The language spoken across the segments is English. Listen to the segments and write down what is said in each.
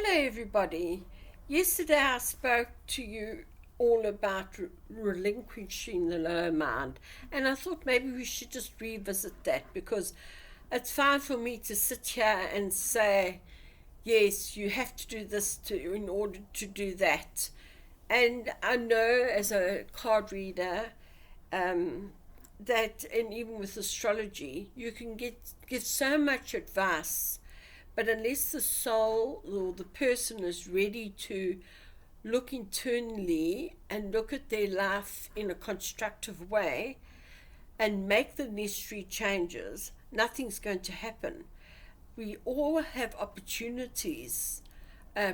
Hello, everybody. Yesterday I spoke to you all about relinquishing the lower mind, and I thought maybe we should just revisit that because it's fine for me to sit here and say, yes, you have to do this in order to do that. And I know as a card reader um, that, and even with astrology, you can get so much advice, but unless the soul or the person is ready to look internally and look at their life in a constructive way and make the necessary changes, nothing's going to happen. We all have opportunities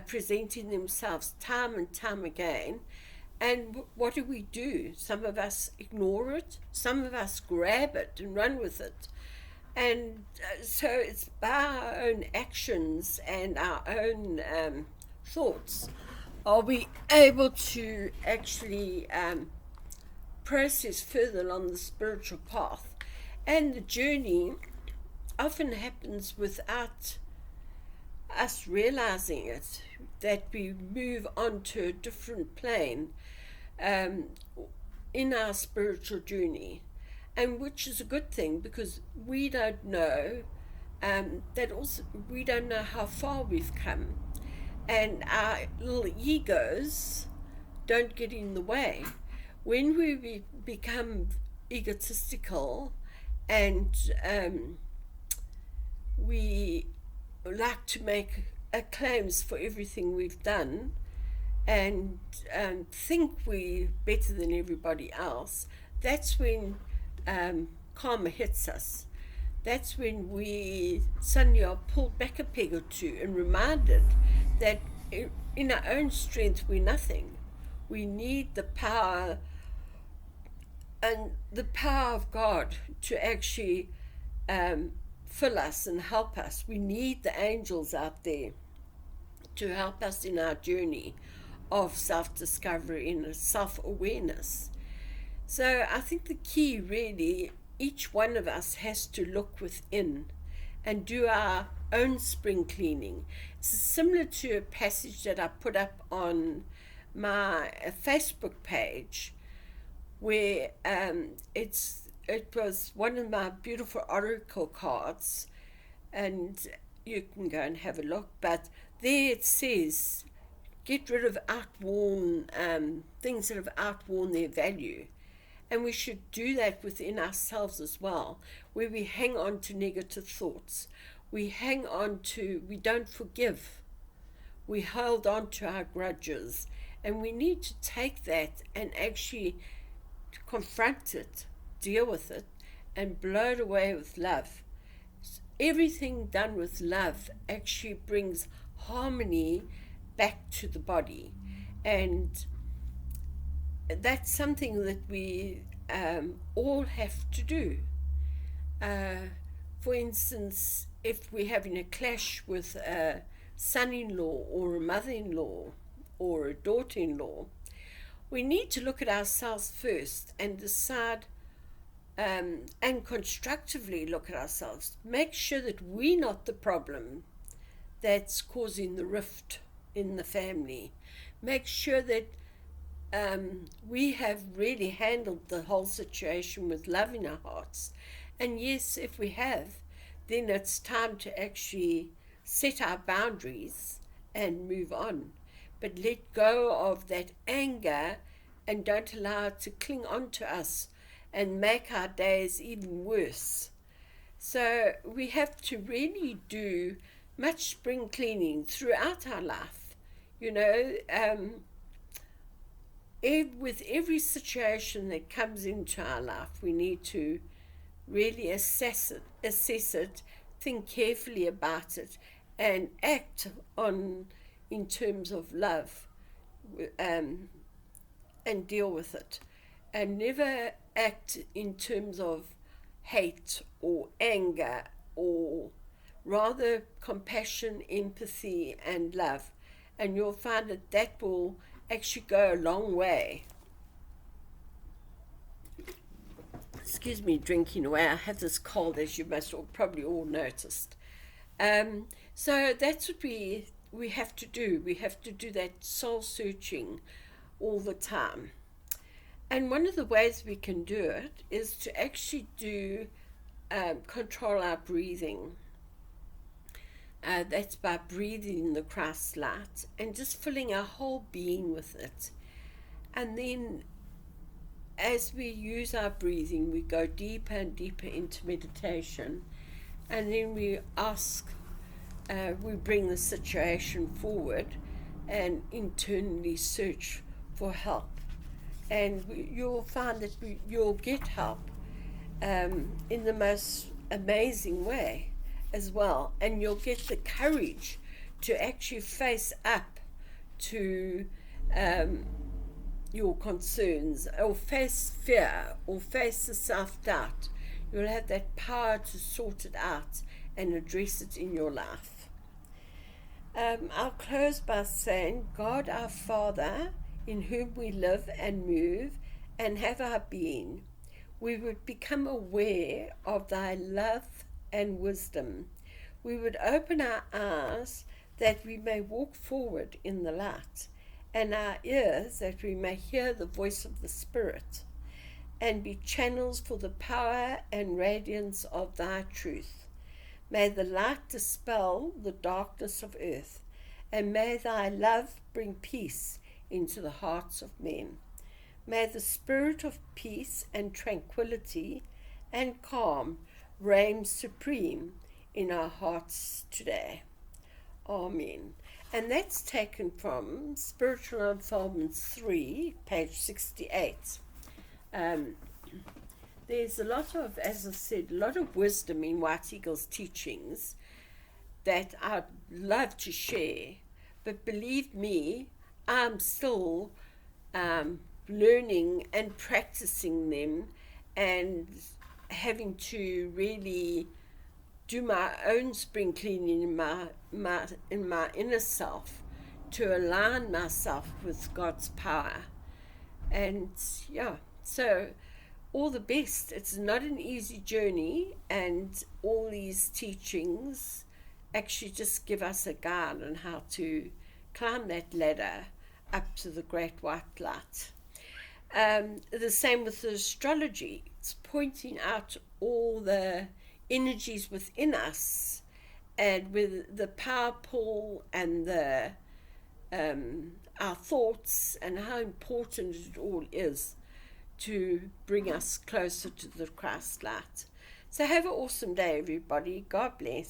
presenting themselves time and time again. And what do? Some of us ignore it, some of us grab it and run with it. And so it's by our own actions and our own thoughts are we able to actually process further along the spiritual path. And the journey often happens without us realizing it, that we move on to a different plane um, in our spiritual journey, and which is a good thing because we don't know that also we don't know how far we've come, and our little egos don't get in the way. When we become egotistical and we like to make claims for everything we've done and think we're better than everybody else, that's when karma hits us. That's when we suddenly are pulled back a peg or two and reminded that in our own strength we're nothing. We need the power and the power of God to actually fill us and help us. We need the angels out there to help us in our journey of self-discovery and self-awareness. So I think the key really, each one of us has to look within and do our own spring cleaning. It's similar to a passage that I put up on my Facebook page where it was one of my beautiful oracle cards, and you can go and have a look, but there it says get rid of outworn things that have outworn their value. And we should do that within ourselves as well, where we hang on to negative thoughts. We don't forgive. We hold on to our grudges. And we need to take that and actually confront it, deal with it, and blow it away with love. Everything done with love actually brings harmony back to the body. And that's something that we all have to do. For instance, if we're having a clash with a son-in-law or a mother-in-law or a daughter-in-law, we need to look at ourselves first and decide and constructively look at ourselves. Make sure that we're not the problem that's causing the rift in the family. Make sure that we have really handled the whole situation with love in our hearts. And yes, if we have, then it's time to actually set our boundaries and move on. But let go of that anger and don't allow it to cling on to us and make our days even worse. So we have to really do much spring cleaning throughout our life. You know, with every situation that comes into our life, we need to really assess it, think carefully about it, and act on in terms of love, and deal with it, and never act in terms of hate or anger, or rather compassion, empathy, and love. And you'll find that will actually go a long way. Excuse me, drinking away. I have this cold, as you must probably all noticed. So that's what we we have to do. We have to do that soul searching all the time. And one of the ways we can do it is to actually do control our breathing. That's by breathing in the Christ light and just filling our whole being with it. And then as we use our breathing, we go deeper and deeper into meditation. And then we ask, we bring the situation forward and internally search for help. And you'll find that you'll get help in the most amazing way as well. And you'll get the courage to actually face up to your concerns, or face fear, or face the self-doubt. You'll have that power to sort it out and address it in your life. I'll close by saying, God our Father, in whom we live and move and have our being, we would become aware of thy love and wisdom. We would open our eyes that we may walk forward in the light, and our ears that we may hear the voice of the Spirit, and be channels for the power and radiance of thy truth. May the light dispel the darkness of earth, and may thy love bring peace into the hearts of men. May the spirit of peace and tranquility and calm reign supreme in our hearts today. Amen. And that's taken from Spiritual Unfoldment 3, page 68. There's a lot of, as I said, a lot of wisdom in White Eagle's teachings that I'd love to share. But believe me, I'm still learning and practicing them and having to really do my own spring cleaning in my inner self to align myself with God's power. And yeah, so all the best. It's not an easy journey, and all these teachings actually just give us a guide on how to climb that ladder up to the great white light. The same with the astrology. It's pointing out all the energies within us, and with the power pull and the our thoughts, and how important it all is to bring us closer to the Christ light. So have an awesome day, everybody. God bless.